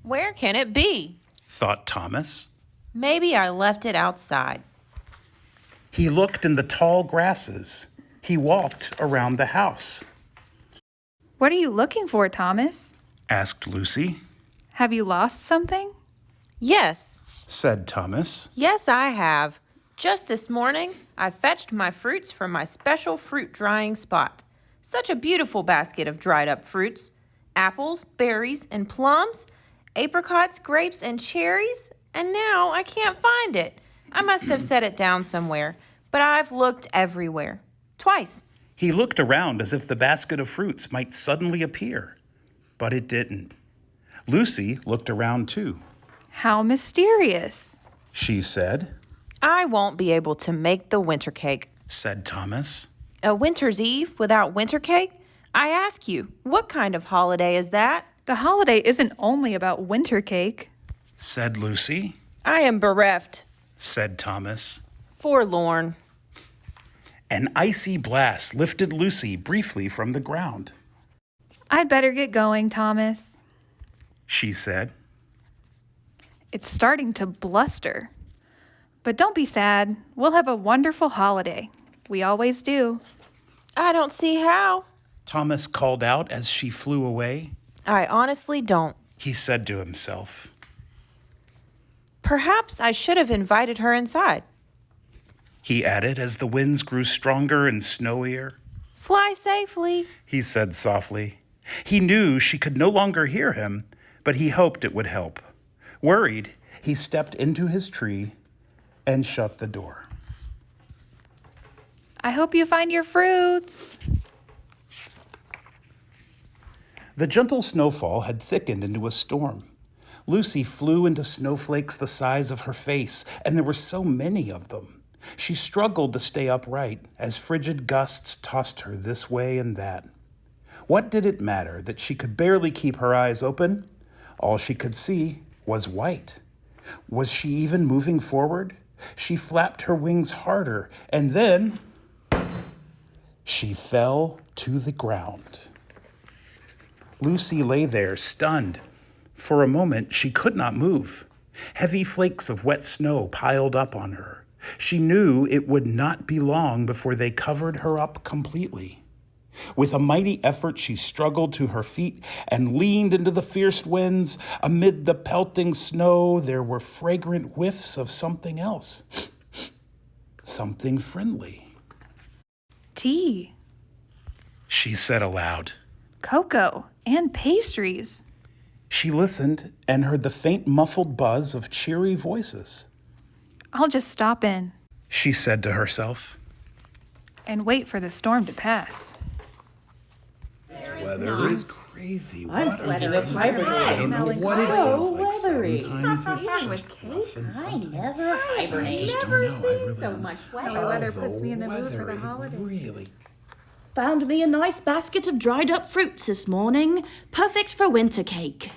Where can it be? thought Thomas. Maybe I left it outside. He looked in the tall grasses. He walked around the house. What are you looking for, Thomas? Asked Lucy. Have you lost something? Yes, Said Thomas. yes, I have. Just this morning, I fetched my fruits from my special fruit drying spot. Such a beautiful basket of dried up fruits. Apples, berries, and plums, apricots, grapes, and cherries. And now I can't find it. I must have set it down somewhere, but I've looked everywhere. Twice. He looked around as if the basket of fruits might suddenly appear, but it didn't. Lucy looked around too. How mysterious. She said. I won't be able to make the Wintercake. Said Thomas. A winter's eve without Wintercake? I ask you, what kind of holiday is that? The holiday isn't only about Wintercake. Said Lucy. I am bereft, Said Thomas. forlorn. An icy blast lifted Lucy briefly from the ground. I'd better get going, Thomas. She said. It's starting to bluster. But don't be sad. We'll have a wonderful holiday. We always do. I don't see how. Thomas called out as she flew away. I honestly don't. He said to himself. Perhaps I should have invited her inside. He added as the winds grew stronger and snowier. Fly safely. He said softly. He knew she could no longer hear him, but he hoped it would help. Worried, he stepped into his tree and shut the door. I hope you find your fruits. The gentle snowfall had thickened into a storm. Lucy flew into snowflakes the size of her face, and there were so many of them. She struggled to stay upright as frigid gusts tossed her this way and that. What did it matter that she could barely keep her eyes open? All she could see was white. Was she even moving forward? She flapped her wings harder, and then she fell to the ground. Lucy lay there, stunned. For a moment, she could not move. Heavy flakes of wet snow piled up on her. She knew it would not be long before they covered her up completely. With a mighty effort, she struggled to her feet and leaned into the fierce winds. Amid the pelting snow, there were fragrant whiffs of something else. Something friendly. Tea, She said aloud. cocoa, and pastries. She listened and heard the faint muffled buzz of cheery voices. I'll just stop in She said to herself. and wait for the storm to pass. This weather is crazy. I'm sweating with hibernating. I don't know what it So feels like. weathery. Sometimes it's Even just with rough and I sometimes never hibernate. I just don't Never know. I seen really so don't. much The weather. weather puts me in the mood for the weather, it holiday. Really. Found me a nice basket of dried up fruits this morning. Perfect for winter cake.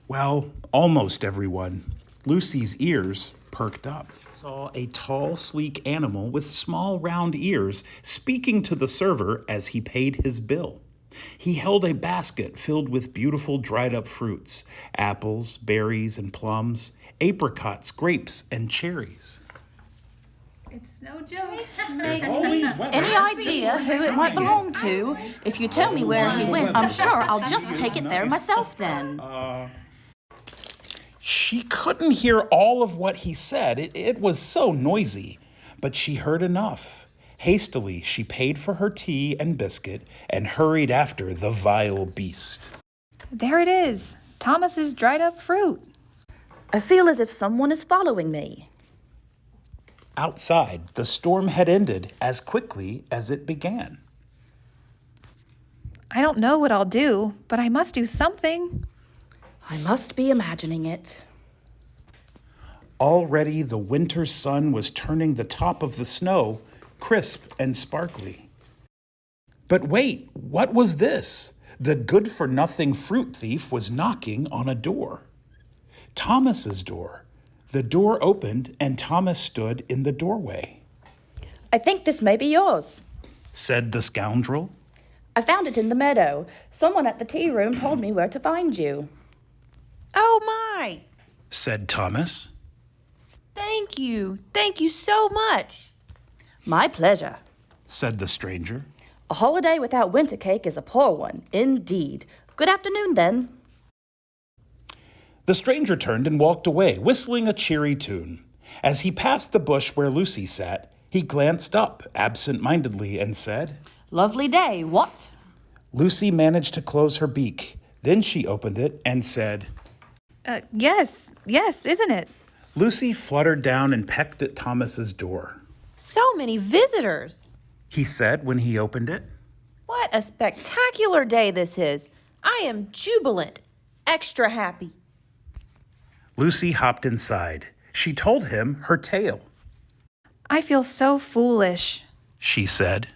Well, almost everyone. Lucy's ears perked up. Saw a tall, sleek animal with small, round ears speaking to the server as he paid his bill. He held a basket filled with beautiful dried up fruits, apples, berries, and plums, apricots, grapes, and cherries. It's no joke. Any idea who it might belong to? If you tell me where he went, I'm sure I'll just take it there myself then. She couldn't hear all of what he said. It was so noisy, but she heard enough. Hastily, she paid for her tea and biscuit and hurried after the vile beast. There it is. Thomas's dried up fruit. I feel as if someone is following me. Outside, the storm had ended as quickly as it began. I don't know what I'll do, but I must do something. I must be imagining it. Already the winter sun was turning the top of the snow crisp and sparkly. But wait, what was this? The good-for-nothing fruit thief was knocking on a door. Thomas's door. The door opened and Thomas stood in the doorway. I think this may be yours. Said the scoundrel. I found it in the meadow. Someone at the tea room told me where to find you. Oh said Thomas. Thank you. Thank you so much. My pleasure, said the stranger. A holiday without Wintercake is a poor one, indeed. Good afternoon, then. The stranger turned and walked away, whistling a cheery tune. As he passed the bush where Lucy sat, he glanced up absent-mindedly and said, Lovely day, what? Lucy managed to close her beak. Then she opened it and said, Yes, isn't it? Lucy fluttered down and pecked at Thomas's door. So many visitors. He said when he opened it. What a spectacular day this is. I am jubilant, extra happy. Lucy hopped inside. She told him her tale. I feel so foolish. She said,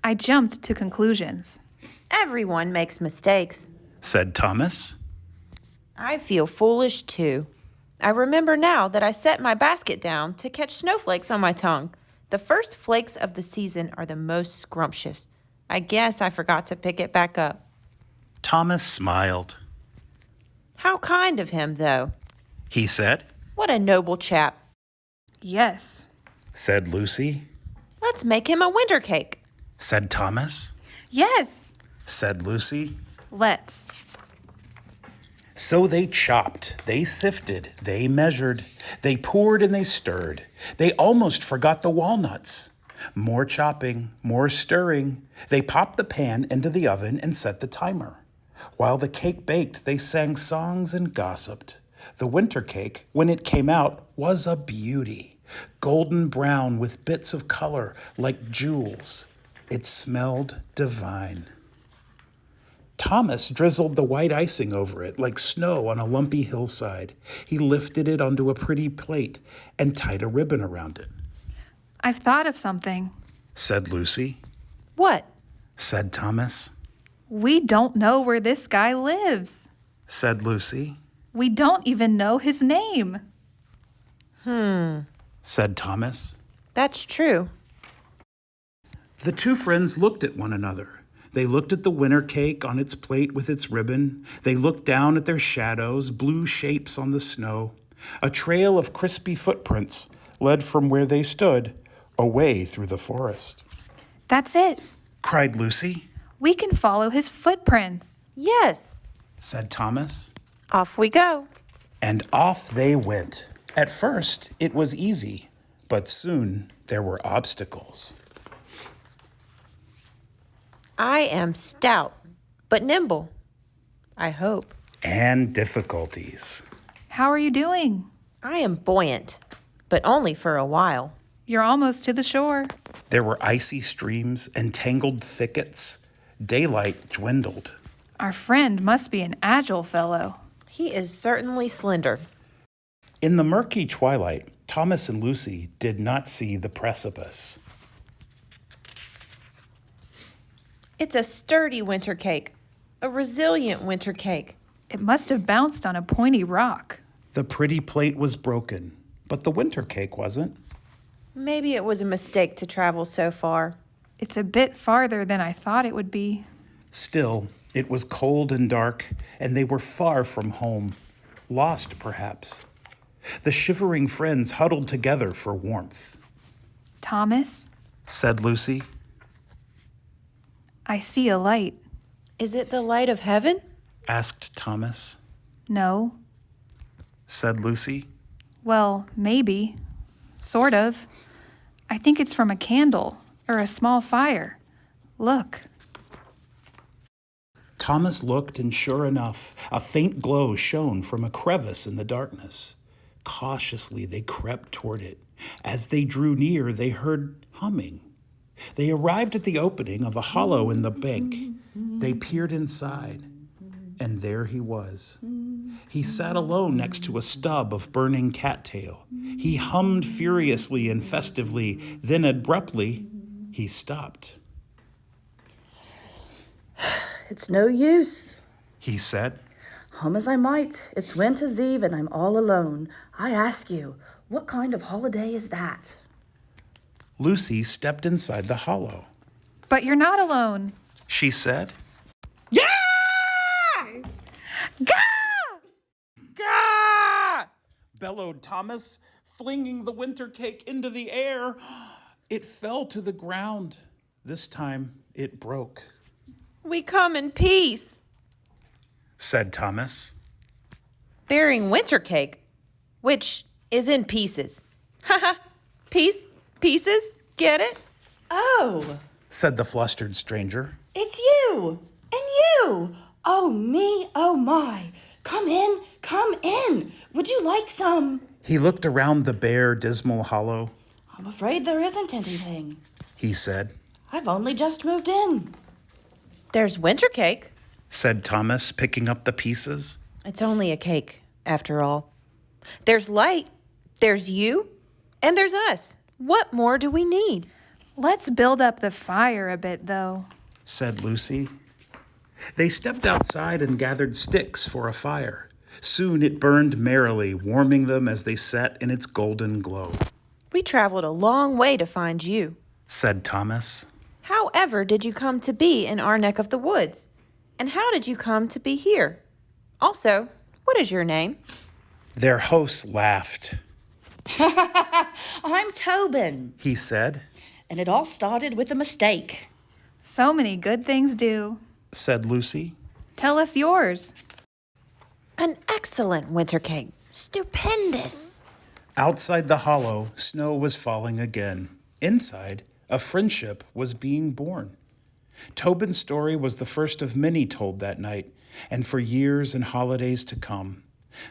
I jumped to conclusions. Everyone makes mistakes. said Thomas. I feel foolish too. I remember now that I set my basket down to catch snowflakes on my tongue. The first flakes of the season are the most scrumptious. I guess I forgot to pick it back up. Thomas smiled. How kind of him, though. He said, What a noble chap. Yes. said Lucy. Let's make him a winter cake. Said Thomas. Yes. Said Lucy. Let's. So they chopped, they sifted, they measured, they poured and they stirred. They almost forgot the walnuts. More chopping, more stirring. They popped the pan into the oven and set the timer. While the cake baked, they sang songs and gossiped. The winter cake, when it came out, was a beauty. Golden brown with bits of color like jewels. It smelled divine. Thomas drizzled the white icing over it like snow on a lumpy hillside. He lifted it onto a pretty plate and tied a ribbon around it. I've thought of something. Said Lucy. What? Said Thomas. We don't know where this guy lives. Said Lucy. We don't even know his name. Said Thomas. That's true. The two friends looked at one another. They looked at the winter cake on its plate with its ribbon. They looked down at their shadows, blue shapes on the snow. A trail of crispy footprints led from where they stood away through the forest. That's it. Cried Lucy. We can follow his footprints. Yes. Said Thomas. Off we go. And off they went. At first, it was easy, but soon there were obstacles. I am stout, but nimble. I hope. And difficulties. How are you doing? I am buoyant, but only for a while. You're almost to the shore. There were icy streams and tangled thickets. Daylight dwindled. Our friend must be an agile fellow. He is certainly slender. In the murky twilight, Thomas and Lucy did not see the precipice. It's a sturdy winter cake, a resilient winter cake. It must have bounced on a pointy rock. The pretty plate was broken, but the winter cake wasn't. Maybe it was a mistake to travel so far. It's a bit farther than I thought it would be. Still, it was cold and dark, and they were far from home. Lost, perhaps. The shivering friends huddled together for warmth. Thomas, Said Lucy. I see a light. Is it the light of heaven? Asked Thomas. No. Said Lucy. Well, maybe. Sort of. I think it's from a candle or a small fire. Look. Thomas looked, and sure enough, a faint glow shone from a crevice in the darkness. Cautiously, they crept toward it. As they drew near, they heard humming. They arrived at the opening of a hollow in the bank. They peered inside, and there he was. He sat alone next to a stub of burning cattail. He hummed furiously and festively, then abruptly, he stopped. It's no use. He said. Hum as I might, it's winter's eve and I'm all alone. I ask you, what kind of holiday is that? Lucy stepped inside the hollow. But you're not alone. She said. Gah! Gah! bellowed Thomas, flinging the Wintercake into the air. It fell to the ground. This time it broke. We come in peace, said Thomas. bearing Wintercake, which is in pieces. Haha, pieces, get it? Oh, said the flustered stranger. it's you and you. Oh, me, oh, my. Come in. Would you like some? He looked around the bare, dismal hollow. I'm afraid there isn't anything. He said, I've only just moved in. There's Wintercake. said Thomas, picking up the pieces. It's only a cake, after all. There's light, there's you, and there's us. What more do we need? Let's build up the fire a bit, though. said Lucy. They stepped outside and gathered sticks for a fire. Soon it burned merrily, warming them as they sat in its golden glow. We traveled a long way to find you. said Thomas. However did you come to be in our neck of the woods? And how did you come to be here? Also, what is your name? Their host laughed. I'm Tobin, He said, and it all started with a mistake. So many good things do. said Lucy. Tell us yours. An excellent Wintercake. Stupendous. Outside the hollow, snow was falling again. Inside, a friendship was being born. Tobin's story was the first of many told that night, and for years and holidays to come.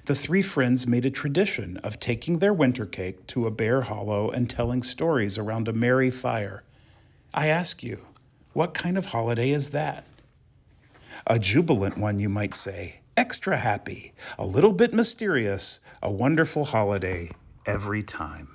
The three friends made a tradition of taking their Wintercake to a bare hollow and telling stories around a merry fire. I ask you, what kind of holiday is that? A jubilant one, you might say. Extra happy, a little bit mysterious, a wonderful holiday every time.